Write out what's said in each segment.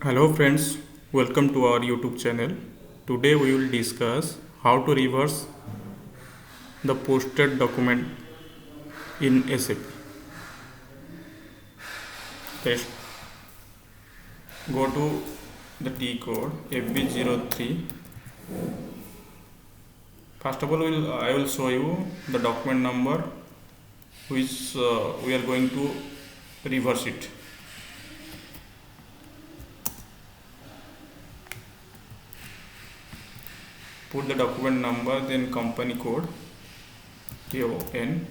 Hello friends, welcome to our YouTube channel. Today we will discuss how to reverse the posted document in SAP. Let's go to the T code FB03. First of all, I will show you the document number which we are going to reverse it. Put the document number, then company code, KON,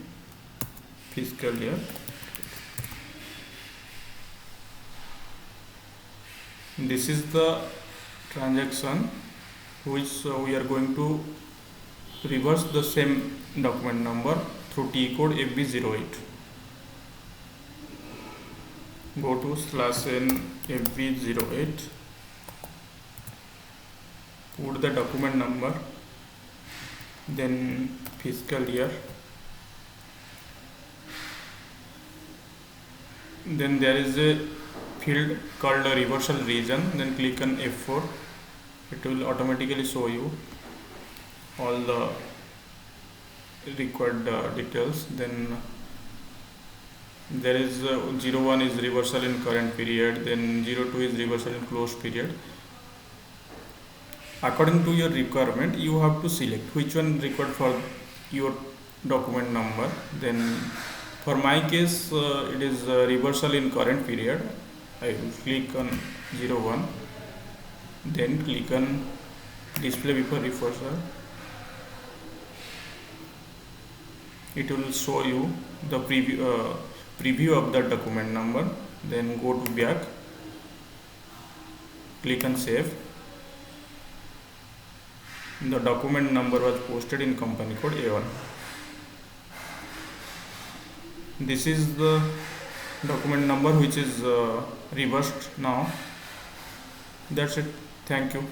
fiscal year. This is the transaction which we are going to reverse the same document number through T code FB08. Go to /n FB08, put the document number, then fiscal year, then there is a field called a reversal region, then click on F4. It will automatically show you all the required details. Then there is 01 is reversal in current period, then 02 is reversal in closed period. According to your requirement, you have to select which one required for your document number. Then for my case, it is reversal in current period. I will click on 01, then click on display before reversal. It will show you the preview of the document number. Then go to back, click on save. The document number was posted in company code A1. This is the document number which is reversed now. That's it. Thank you.